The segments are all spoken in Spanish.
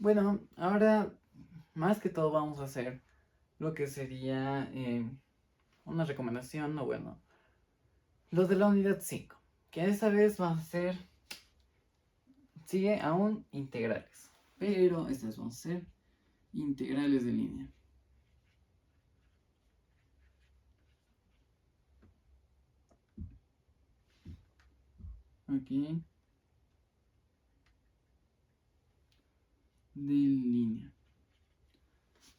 Bueno, ahora más que todo vamos a hacer lo que sería una recomendación, o bueno, lo de la unidad 5, que esta vez va a ser, sigue aún integrales, pero estas van a ser integrales de línea. Aquí. De línea.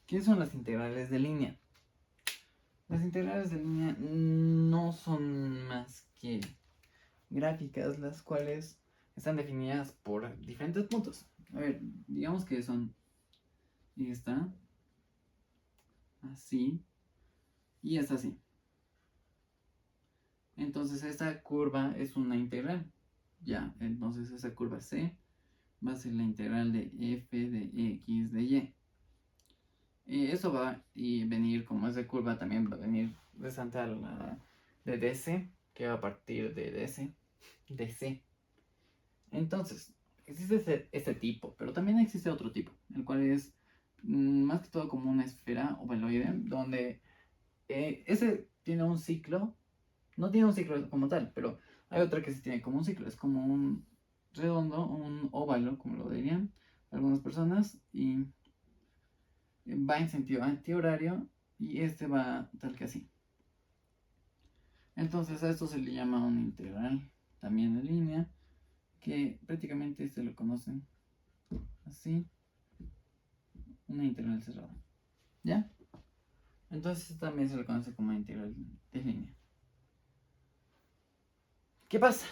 ¿Qué son las integrales de línea? Las integrales de línea no son más que gráficas, las cuales están definidas por diferentes puntos. A ver, digamos que son esta, así, y esta así. Entonces esta curva es una integral. Ya, entonces esa curva C va a ser la integral de f de x de y. Eso va a venir, como es de curva, también va a venir de Santa la de DC, que va a partir de DC. Entonces, existe este tipo, pero también existe otro tipo, el cual es más que todo como una esfera ovaloide, donde ese tiene un ciclo, no tiene un ciclo como tal, pero hay otra que sí tiene como un ciclo, es como un redondo, un óvalo, como lo dirían algunas personas, y va en sentido antihorario y este va tal que así. Entonces a esto se le llama una integral también de línea, que prácticamente se lo conocen así, una integral cerrada. ¿Ya? Entonces también se le conoce como integral de línea. ¿Qué pasa?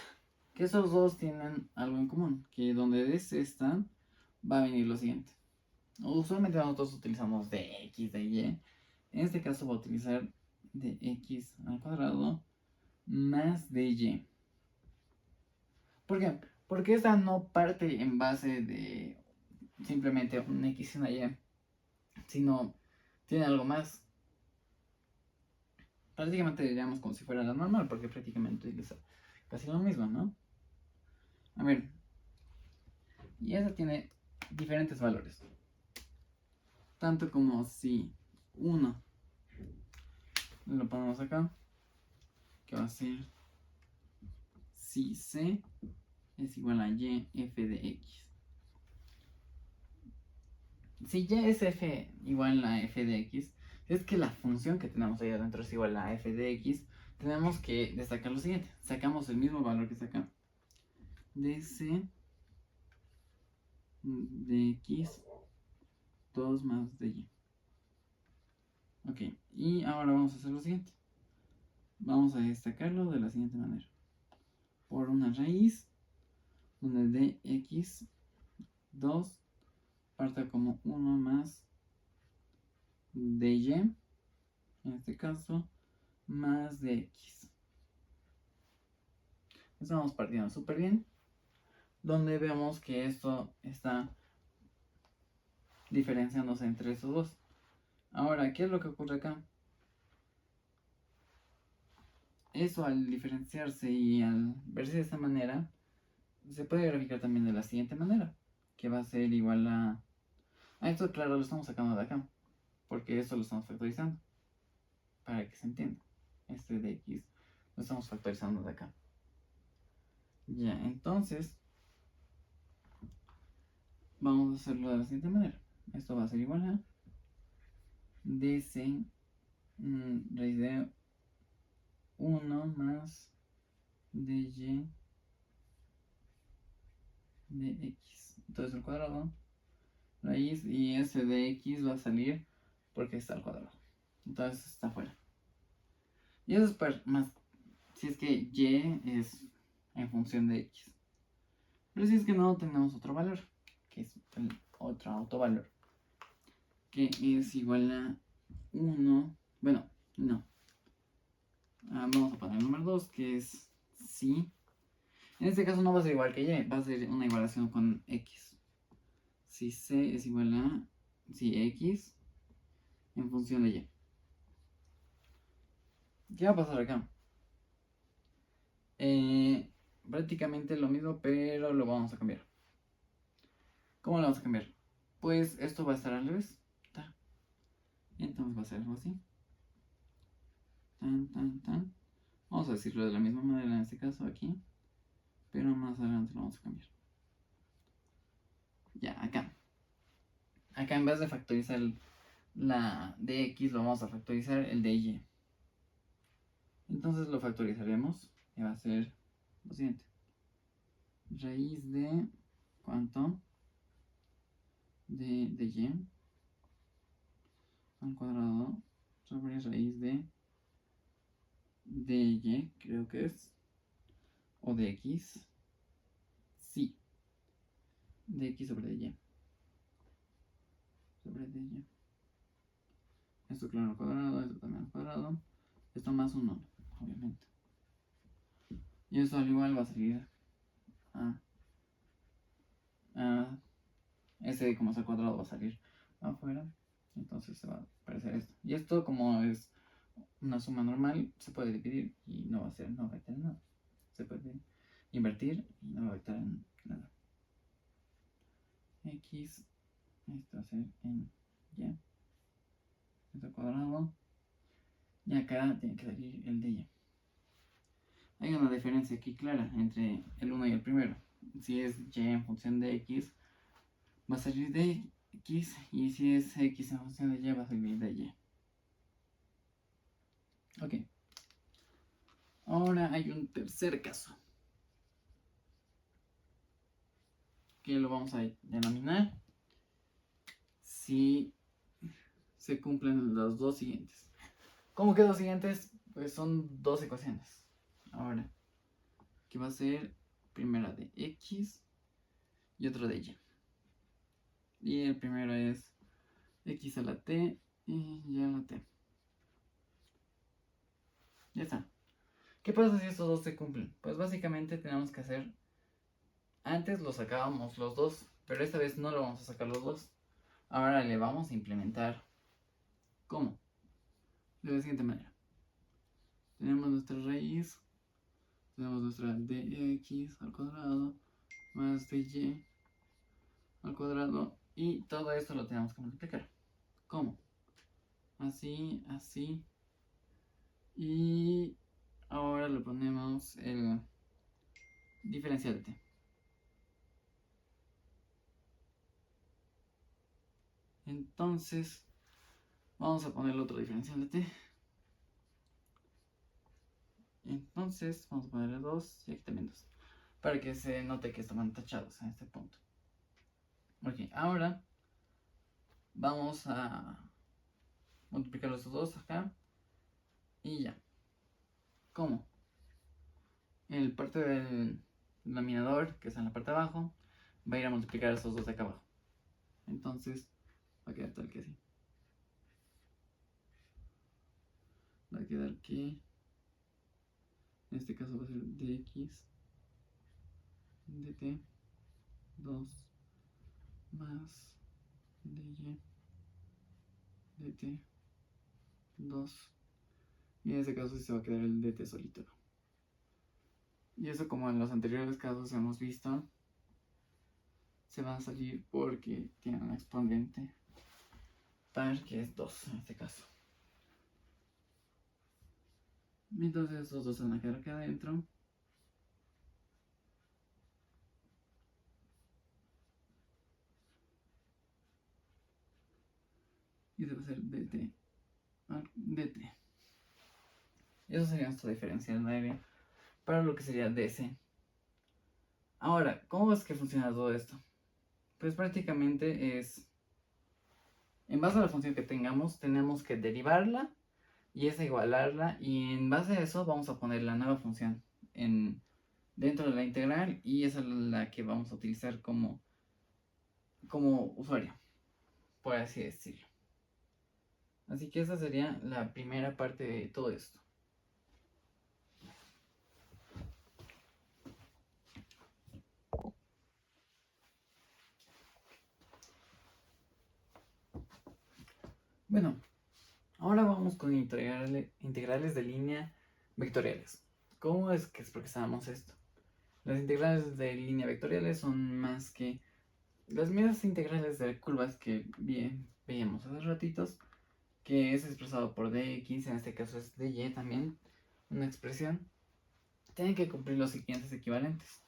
Que esos dos tienen algo en común, que donde DC están va a venir lo siguiente. Usualmente nosotros utilizamos de x de y. En este caso va a utilizar de x al cuadrado más de y. ¿Por qué? Porque esta no parte en base de simplemente un x y una y, sino tiene algo más. Prácticamente diríamos como si fuera la normal, porque prácticamente utiliza casi lo mismo, ¿no? A ver, y esta tiene diferentes valores. Tanto como si 1 lo ponemos acá, que va a ser si c es igual a y f de x. Si y es f igual a f de x, es que la función que tenemos ahí adentro es igual a f de x, tenemos que destacar lo siguiente. Sacamos el mismo valor que está acá. dc de x 2 más de y. Ok, y ahora vamos a hacer lo siguiente. Vamos a destacarlo de la siguiente manera. Por una raíz donde dx 2 parta como 1 más de y, en este caso, más de x. Estamos partiendo súper bien, donde vemos que esto está diferenciándose entre estos dos. Ahora, ¿qué es lo que ocurre acá? Eso, al diferenciarse y al verse de esta manera, se puede graficar también de la siguiente manera, que va a ser igual a... esto claro lo estamos sacando de acá, porque esto lo estamos factorizando, para que se entienda. Este de x lo estamos factorizando de acá. Ya, entonces vamos a hacerlo de la siguiente manera. Esto va a ser igual a dc raíz de 1 más de y de x. Entonces el cuadrado, raíz, y ese de x va a salir porque está al cuadrado. Entonces está afuera. Y eso es más si es que y es en función de x. Pero si es que no, tenemos otro valor, que es el otro autovalor, que es igual a 1. Bueno, no. Vamos a poner el número 2, que es si. En este caso no va a ser igual que y, va a ser una igualación con x. Si c es igual a si x en función de y. ¿Qué va a pasar acá? Prácticamente lo mismo, pero lo vamos a cambiar. ¿Cómo lo vamos a cambiar? pues esto va a estar al revés. Entonces va a ser algo así. Vamos a decirlo de la misma manera en este caso aquí, pero más adelante lo vamos a cambiar. Ya, acá. Acá en vez de factorizar la de x, lo vamos a factorizar el de y. Entonces lo factorizaremos y va a ser lo siguiente. Raíz de ¿cuánto? De y al cuadrado sobre raíz de y, creo que es, o de x, sí, de x sobre y, sobre y. Esto claro al cuadrado, esto también al cuadrado, esto más 1, obviamente. Y eso al igual va a salir a ese como es al cuadrado va a salir afuera, entonces se va a parecer esto. Y esto como es una suma normal, se puede dividir y no va a afectar en nada. Se puede invertir y no va a afectar en nada. X, esto va a ser en y, esto al cuadrado, y acá tiene que salir el de y. Hay una diferencia aquí clara entre el 1 y el primero. Si es y en función de x, va a salir de x, y si es x en función de y, va a salir de y. Ok. Ahora hay un tercer caso, que lo vamos a denominar si se cumplen los dos siguientes. ¿Cómo que dos siguientes? Pues son dos ecuaciones. Ahora, que va a ser primera de x y otra de y. Y el primero es x a la t y y a la t. Ya está. ¿Qué pasa si estos dos se cumplen? Pues básicamente tenemos que hacer... Antes lo sacábamos los dos, pero esta vez no lo vamos a sacar los dos. Ahora le vamos a implementar. ¿Cómo? De la siguiente manera. Tenemos nuestra raíz, tenemos nuestra dx al cuadrado más dy al cuadrado, y todo esto lo tenemos que multiplicar. ¿Cómo? Así, así, y ahora le ponemos el diferencial de t. Entonces vamos a poner el otro diferencial de t. Entonces vamos a ponerle 2 y aquí también 2, para que se note que estaban tachados en este punto. Ok, ahora vamos a multiplicar los dos acá y ya. ¿Cómo? El parte del denominador, que está en la parte de abajo, va a ir a multiplicar a esos dos de acá abajo. Entonces va a quedar tal que así. Va a quedar que en este caso va a ser dx dt 2 más dy dt 2, y en este caso sí se va a quedar el dt solito. Y eso, como en los anteriores casos hemos visto, se va a salir porque tiene un exponente par que es 2 en este caso. Entonces estos dos se van a quedar acá adentro. Y se va a hacer dt dt. Eso sería nuestra diferencia del aire para lo que sería dc. Ahora, ¿cómo es que funciona todo esto? Pues prácticamente es, en base a la función que tengamos, tenemos que derivarla y esa igualarla, y en base a eso vamos a poner la nueva función dentro de la integral, y esa es la que vamos a utilizar como usuario, por así decirlo. Así que esa sería la primera parte de todo esto. Bueno, ahora vamos con integrales de línea vectoriales. ¿Cómo es que expresamos esto? Las integrales de línea vectoriales son más que las medidas integrales de curvas que bien veíamos hace ratitos, que es expresado por dx, en este caso es dy también, una expresión, tienen que cumplir los siguientes equivalentes.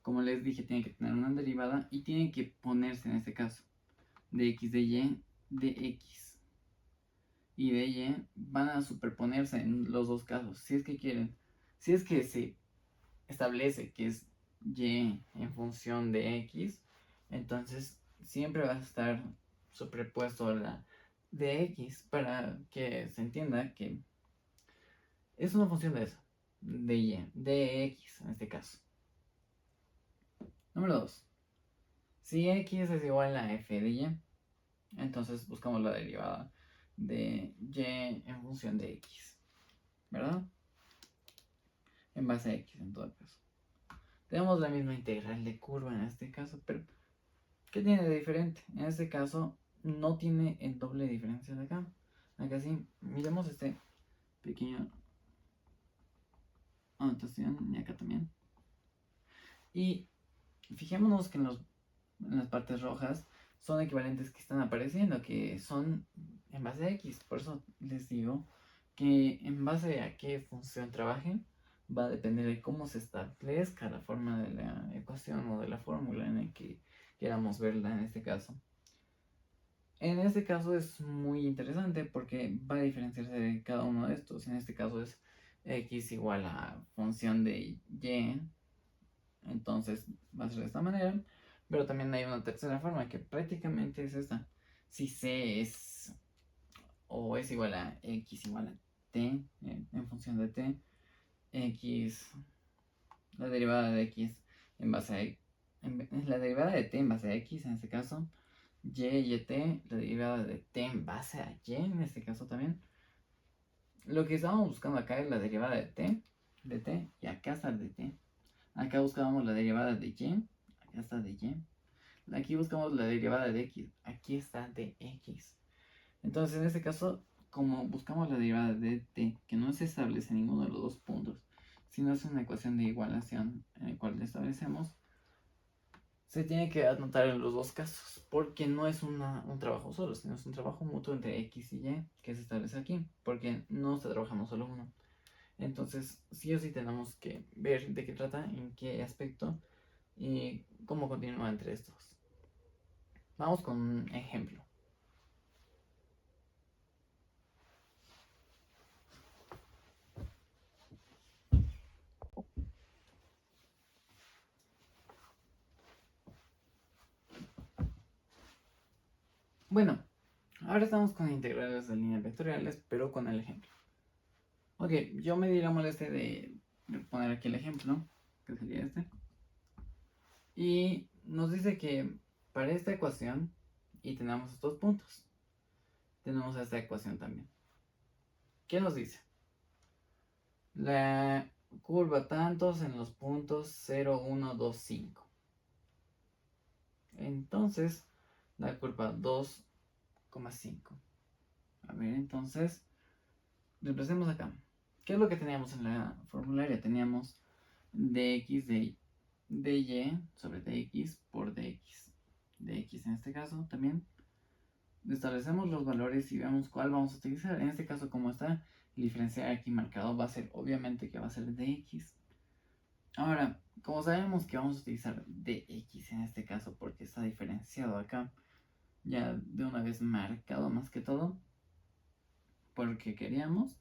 Como les dije, tienen que tener una derivada y tienen que ponerse en este caso dx de y, de x y de y van a superponerse en los dos casos, si es que quieren. Si es que se establece que es y en función de x, entonces siempre va a estar superpuesto la de x para que se entienda que es una función de eso, de y, de x en este caso. Número 2. Si x es igual a f de y, entonces buscamos la derivada de y en función de x, ¿verdad? En base a x en todo caso. Tenemos la misma integral de curva en este caso, pero ¿qué tiene de diferente? En este caso no tiene el doble diferencia de acá. Acá sí, miremos este pequeño anotación y acá también. Y fijémonos que en las partes rojas son equivalentes que están apareciendo, que son en base a x. Por eso les digo que en base a qué función trabajen, va a depender de cómo se establezca la forma de la ecuación o de la fórmula en la que queramos verla en este caso. En este caso es muy interesante porque va a diferenciarse de cada uno de estos. En este caso es x igual a función de y, entonces va a ser de esta manera. Pero también hay una tercera forma que prácticamente es esta. Si c es o es igual a x igual a t en función de t, x, la derivada de x en base a la derivada de t en base a x en este caso, y t, la derivada de t en base a y en este caso también. Lo que estábamos buscando acá es la derivada de t y acá está de t. Acá buscábamos la derivada de y, acá está de y. Aquí buscamos la derivada de x, aquí está de x. Entonces en este caso, como buscamos la derivada de t, que no se establece en ninguno de los dos puntos, sino es una ecuación de igualación en la cual establecemos, se tiene que anotar en los dos casos, porque no es un trabajo solo, sino es un trabajo mutuo entre x y y que se establece aquí, porque no está trabajando solo uno. Entonces, sí o sí tenemos que ver de qué trata, en qué aspecto y cómo continúa entre estos. Vamos con un ejemplo. Bueno, ahora estamos con integrales de líneas vectoriales, pero con el ejemplo. Ok, yo me di la molestia de poner aquí el ejemplo, que sería este. Y nos dice que para esta ecuación, y tenemos estos puntos, tenemos esta ecuación también. ¿Qué nos dice? La curva tantos en los puntos 0, 1, 2, 5. Entonces, la curva 2,5. A ver, entonces, reemplacemos acá. ¿Qué es lo que teníamos en la formularia? Teníamos dx de dy sobre dx por dx. Dx en este caso también. Establecemos los valores y veamos cuál vamos a utilizar. En este caso, como está el diferencial aquí marcado, va a ser obviamente que va a ser dx. Ahora, como sabemos que vamos a utilizar dx en este caso porque está diferenciado acá, ya de una vez marcado más que todo, porque queríamos,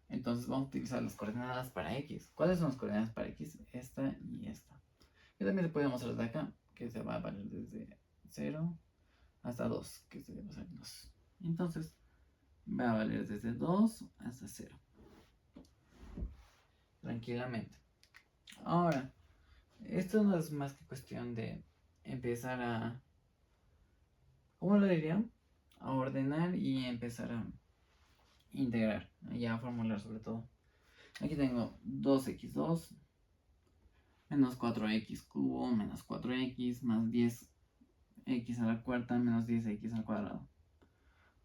entonces vamos a utilizar las coordenadas para x. ¿Cuáles son las coordenadas para x? Esta y esta. Y también se puede mostrar de acá, que se va a valer desde 0 hasta 2, que se va a valer 2. Entonces, va a valer desde 2 hasta 0. Tranquilamente. Ahora, esto no es más que cuestión de empezar a, ¿cómo lo diría? A ordenar y empezar a integrar y a formular sobre todo. Aquí tengo 2x2 menos 4x cubo menos 4x más 10x a la cuarta menos 10x al cuadrado.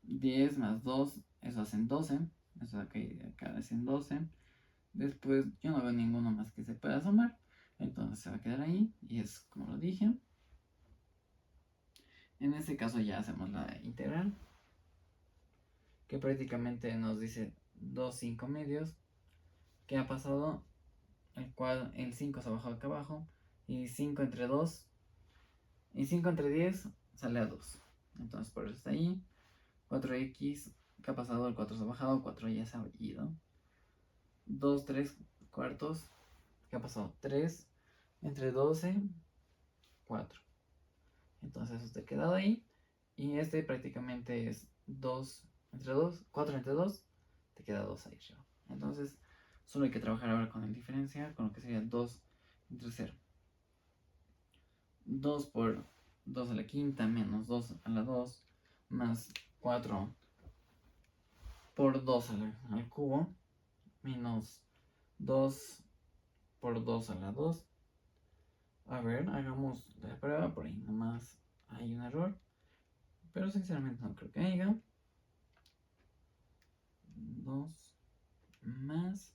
10 más 2, eso hacen 12. Eso de acá hacen 12. Después yo no veo ninguno más que se pueda sumar. Entonces se va a quedar ahí. Y es como lo dije. En este caso ya hacemos la integral, que prácticamente nos dice 2 5 medios, que ha pasado, el cual el 5 se ha bajado acá abajo, y 5 entre 2, y 5 entre 10 sale a 2. Entonces por eso está ahí. 4x, que ha pasado, el 4 se ha bajado, 4 ya se ha ido. 2 3 cuartos, que ha pasado, 3 entre 12, 4. Entonces esto ha quedado ahí. Y este prácticamente es 2 entre 2, 4 entre 2, te queda 2 ahí arriba. Entonces solo hay que trabajar ahora con el diferencial, con lo que sería 2 entre 0. 2 por 2 a la quinta menos 2 a la 2 más 4 por 2 al cubo menos 2 por 2 a la 2. A ver, hagamos la prueba, por ahí nomás hay un error, pero sinceramente no creo que haya. 2 más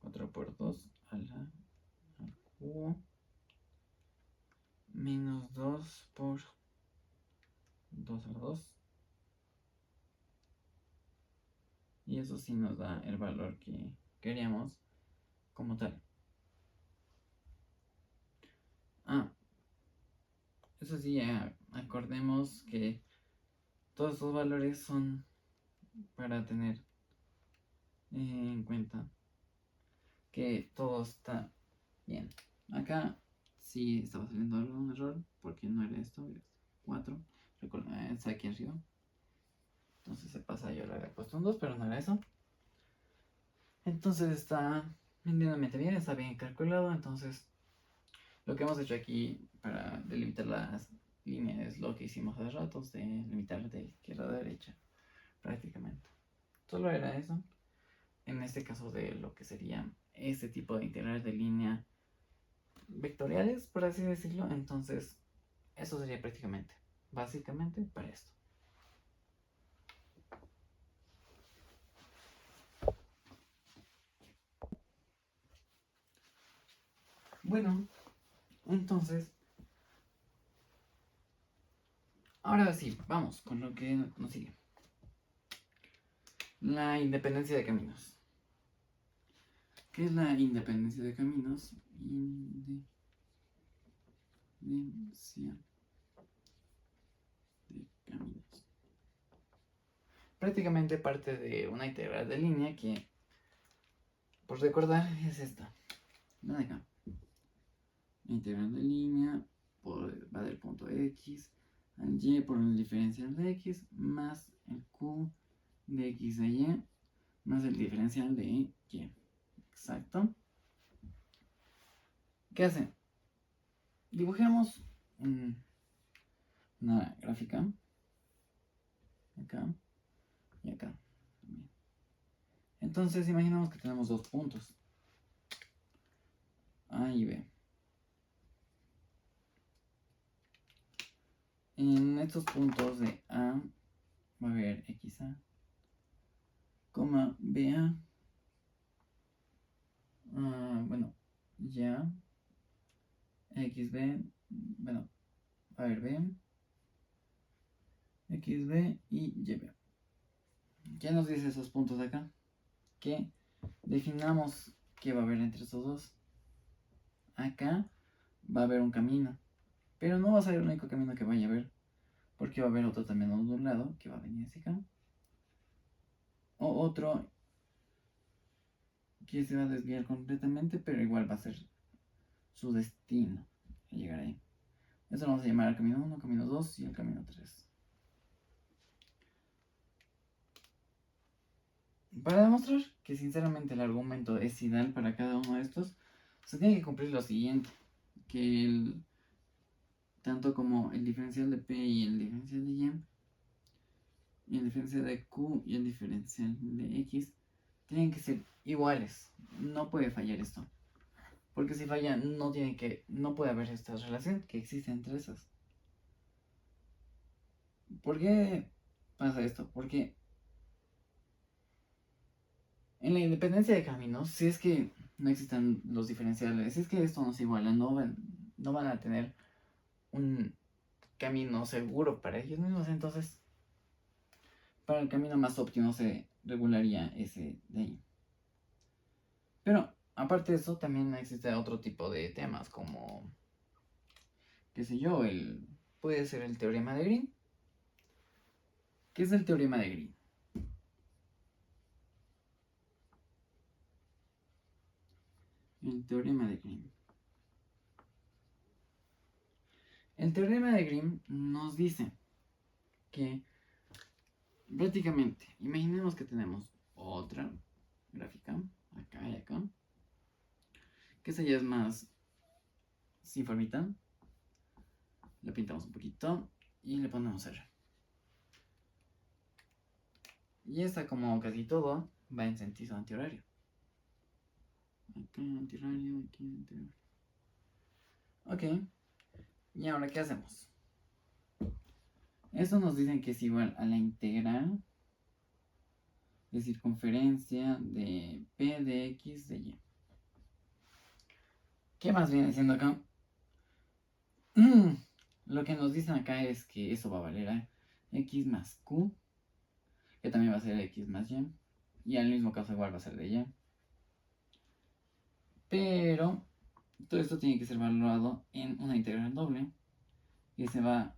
4 por 2 al cubo menos 2 por 2 a la 2. Y eso sí nos da el valor que queríamos como tal. Eso sí, acordemos que todos estos valores son para tener en cuenta que todo está bien. Acá sí estaba saliendo algún error porque no era esto, es 4. Está aquí arriba. Entonces se pasa, yo le había puesto un 2, pero no era eso. Entonces está medianamente bien, está bien calculado. Entonces lo que hemos hecho aquí para delimitar las líneas es lo que hicimos hace ratos, de limitar de izquierda a derecha prácticamente. Solo era eso. En este caso de lo que sería este tipo de integrales de línea vectoriales, por así decirlo. Entonces eso sería prácticamente, básicamente, para esto. Bueno, entonces ahora sí, vamos con lo que nos sigue. La independencia de caminos. ¿Qué es la independencia de caminos? Independencia de caminos. Prácticamente parte de una integral de línea que, por recordar, es esta. La de acá. La integral de línea va del punto X al Y por el diferencial de X más el Q de X de Y más el diferencial de Y. Exacto. ¿Qué hace? Dibujemos una gráfica. Acá y acá. Entonces imaginamos que tenemos dos puntos. A y B. En estos puntos de A va a haber XA, BA. Bueno, ya. XB, bueno, va a haber B, XB y YB. ¿Qué nos dice esos puntos de acá? Que definamos qué va a haber entre estos dos. Acá va a haber un camino, pero no va a ser el único camino que vaya a haber, porque va a haber otro también a un lado que va a venir hacia acá, o otro que se va a desviar completamente, pero igual va a ser su destino llegar ahí. Eso lo vamos a llamar el camino 1, camino 2 y el camino 3. Para demostrar que sinceramente el argumento es ideal para cada uno de estos, se tiene que cumplir lo siguiente, que tanto como el diferencial de P y el diferencial de Y el diferencial de Q y el diferencial de X tienen que ser iguales. No puede fallar esto. Porque si falla, no puede haber esta relación que existe entre esas. ¿Por qué pasa esto? Porque en la independencia de caminos, si es que no existen los diferenciales, si es que esto no se iguala, no van a tener un camino seguro para ellos mismos. Entonces, para el camino más óptimo se regularía ese de ahí. Pero, aparte de eso, también existe otro tipo de temas como, qué sé yo, puede ser el teorema de Green. ¿Qué es el teorema de Green? El teorema de Green. El teorema de Green nos dice que prácticamente, imaginemos que tenemos otra gráfica, acá y acá, que esa ya es más sinformita. Le pintamos un poquito y le ponemos R. Y esta, como casi todo, va en sentido antihorario. Acá antihorario, aquí antihorario. Ok, y ahora ¿qué hacemos? Esto nos dicen que es igual a la integral de circunferencia de P de X de Y. ¿Qué más viene siendo acá? Lo que nos dicen acá es que eso va a valer a X más Q, que también va a ser X más Y, y al mismo caso igual va a ser de Y. Pero todo esto tiene que ser valorado en una integral doble, que se va a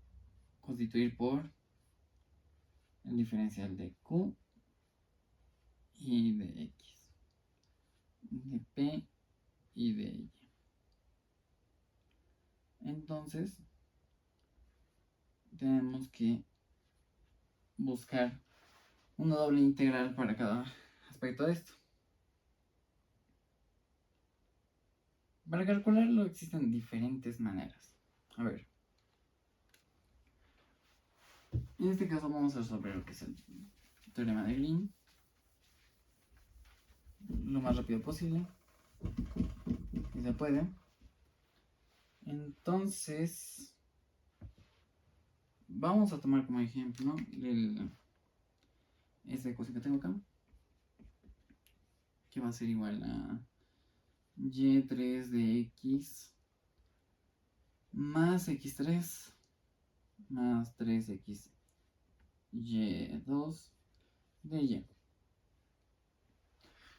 constituir por el diferencial de Q y de X, de P y de Y. Entonces, tenemos que buscar una doble integral para cada aspecto de esto. Para calcularlo existen diferentes maneras. A ver. En este caso vamos a resolver lo que es el teorema de Green lo más rápido posible, si se puede. Entonces, vamos a tomar como ejemplo esta ecuación que tengo acá, que va a ser igual a y3 de x más x3 más 3x y2 de y.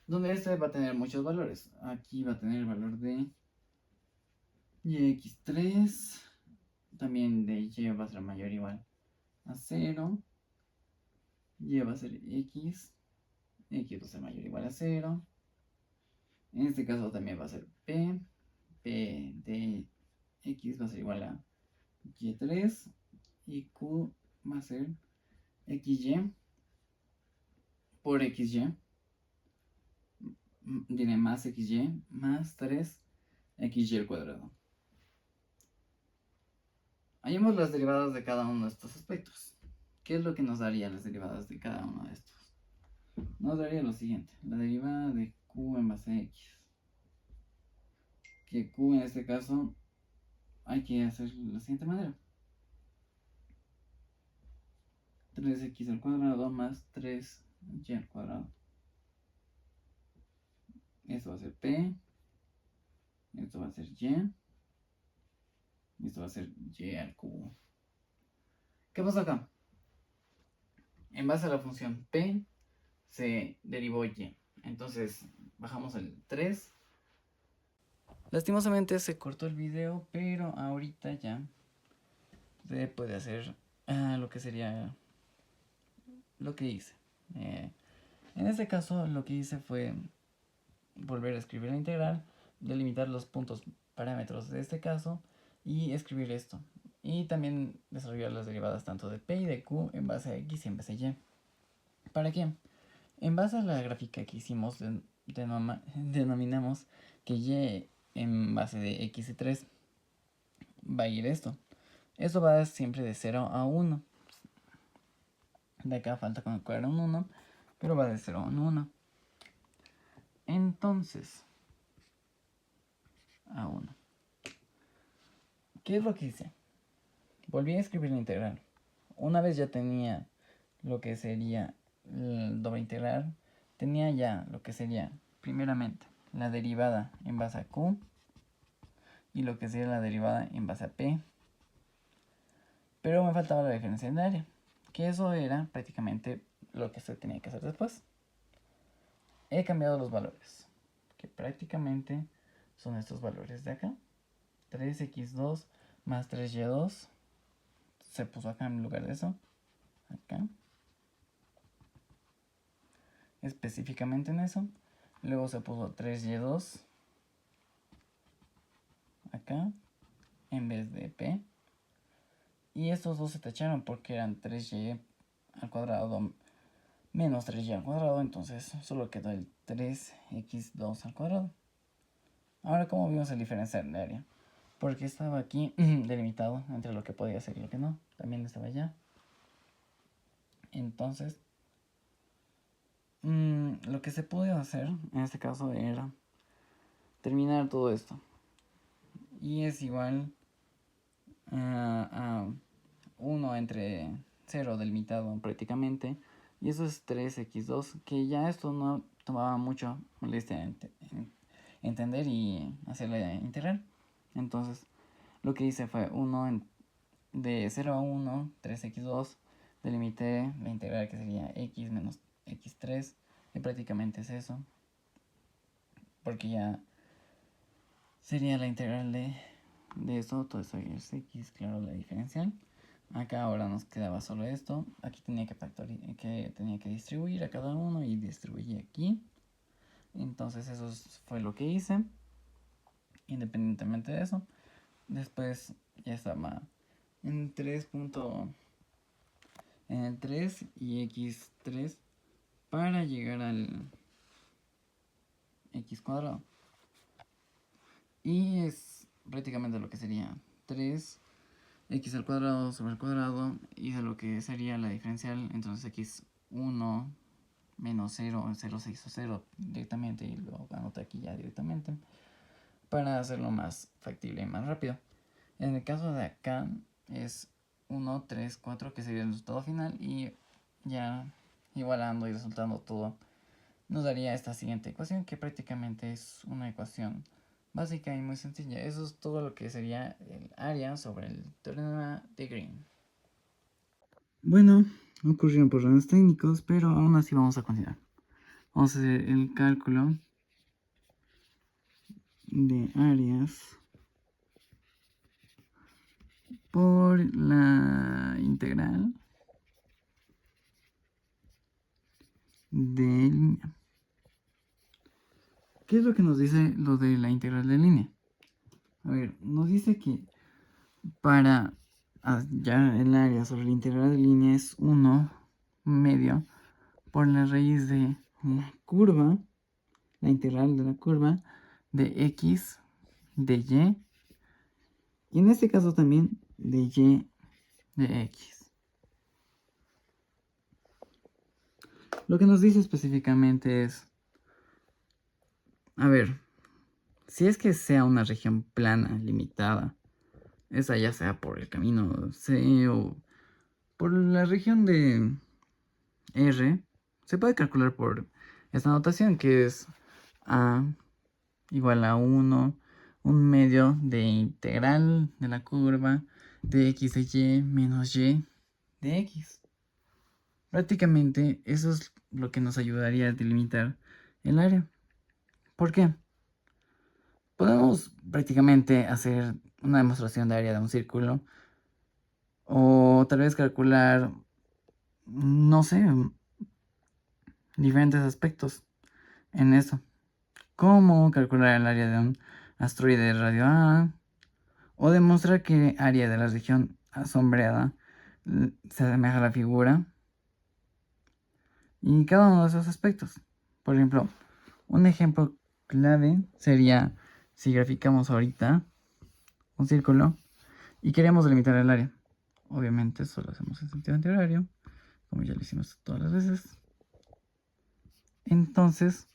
Donde este va a tener muchos valores. Aquí va a tener el valor de y3, también de y va a ser mayor o igual a 0, y va a ser x va a ser mayor o igual a 0. En este caso también va a ser p de x va a ser igual a y3 y q va a ser xy por xy, tiene más xy más 3xy al cuadrado. Hallemos las derivadas de cada uno de estos aspectos. ¿Qué es lo que nos daría las derivadas de cada uno de estos? Nos daría lo siguiente: la derivada de q en base a x, que q en este caso hay que hacer de la siguiente manera: 3x al cuadrado más 3y al cuadrado. Esto va a ser p, esto va a ser y, y esto va a ser y al cubo. ¿Qué pasa acá? En base a la función p se derivó y. Entonces bajamos el 3. Lastimosamente se cortó el video, pero ahorita ya se puede hacer lo que sería lo que hice. En este caso lo que hice fue volver a escribir la integral, delimitar los puntos parámetros de este caso y escribir esto. Y también desarrollar las derivadas tanto de p y de q en base a x y en base a y. ¿Para qué? En base a la gráfica que hicimos, denominamos que y en base de x y 3 va a ir esto. Esto va siempre de 0 a 1. De acá falta calcular un 1, pero va de 0 a 1. Entonces, a 1. ¿Qué es lo que hice? Volví a escribir la integral. Una vez ya tenía lo que sería el doble integral, tenía ya lo que sería, primeramente, la derivada en base a q y lo que sería la derivada en base a p. Pero me faltaba la diferencia de área, que eso era prácticamente lo que se tenía que hacer después. He cambiado los valores, que prácticamente son estos valores de acá. 3x2 más 3y2 se puso acá en lugar de eso. Acá. Específicamente en eso. Luego se puso 3y2 acá en vez de p. Y estos dos se tacharon porque eran 3y al cuadrado menos 3y al cuadrado. Entonces solo quedó el 3x2 al cuadrado. Ahora, ¿cómo vimos el diferencial de área? Porque estaba aquí delimitado entre lo que podía ser y lo que no. También estaba allá. Entonces, lo que se pudo hacer en este caso era terminar todo esto. Y es igual a 1 entre 0 delimitado prácticamente. Y eso es 3x2, que ya esto no tomaba mucho molestia en entender y hacer la integral. Entonces, lo que hice fue 1 de 0 a 1, 3x2, delimité la integral que sería x menos x3, y prácticamente es eso, porque ya sería la integral de eso, todo eso es x, claro, la diferencial. Acá ahora nos quedaba solo esto, aquí tenía que distribuir a cada uno y distribuí aquí. Entonces eso fue lo que hice, independientemente de eso. Después ya estaba en 3. En el 3 y x3 para llegar al x cuadrado. Y es prácticamente lo que sería 3x al cuadrado sobre el cuadrado, y de lo que sería la diferencial. Entonces x1 menos 0, 0 se hizo 0 directamente y lo anoté aquí ya directamente para hacerlo más factible y más rápido. En el caso de acá es 1, 3, 4, que sería el resultado final, y ya igualando y resultando todo nos daría esta siguiente ecuación, que prácticamente es una ecuación básica y muy sencilla. Eso es todo lo que sería el área sobre el teorema de Green. Bueno, ocurrieron problemas técnicos, pero aún así vamos a continuar. Vamos a hacer el cálculo de áreas por la integral de línea. ¿Qué es lo que nos dice lo de la integral de línea? A ver, nos dice que para hallar el área sobre la integral de línea es 1 medio por la raíz de la curva, la integral de la curva de x, de y en este caso también de y de x. Lo que nos dice específicamente es, a ver, si es que sea una región plana, limitada, esa ya sea por el camino C o por la región de R, se puede calcular por esta notación, que es A igual a 1, un medio de integral de la curva de x de y menos y de x. Prácticamente eso es lo que nos ayudaría a delimitar el área. ¿Por qué? Podemos prácticamente hacer una demostración de área de un círculo, o tal vez calcular, no sé, diferentes aspectos en eso. Cómo calcular el área de un asteroide de radio A, o demostrar que el área de la región sombreada se asemeja a la figura, y cada uno de esos aspectos. Por ejemplo, un ejemplo clave sería si graficamos ahorita un círculo y queremos delimitar el área. Obviamente solo hacemos en sentido antihorario, como ya lo hicimos todas las veces. Entonces,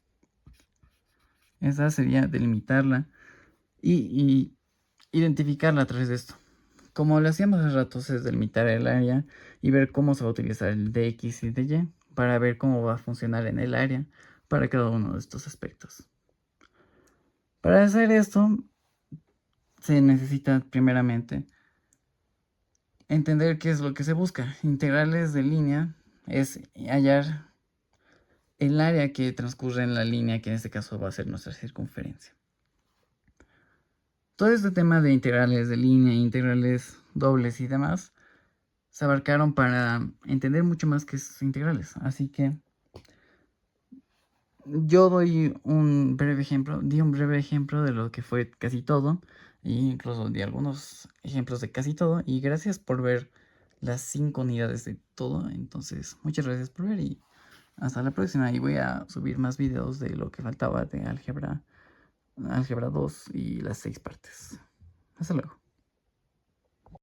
esa sería delimitarla y identificarla a través de esto. Como lo hacíamos hace rato, es delimitar el área y ver cómo se va a utilizar el de x y de y para ver cómo va a funcionar en el área para cada uno de estos aspectos. Para hacer esto, se necesita primeramente entender qué es lo que se busca. Integrales de línea es hallar el área que transcurre en la línea, que en este caso va a ser nuestra circunferencia. Todo este tema de integrales de línea, integrales dobles y demás, se abarcaron para entender mucho más que es integrales. Así que yo di un breve ejemplo de lo que fue casi todo, e incluso di algunos ejemplos de casi todo, y gracias por ver las 5 unidades de todo. Entonces, muchas gracias por ver y hasta la próxima. Y voy a subir más videos de lo que faltaba de álgebra 2 y las 6 partes. Hasta luego.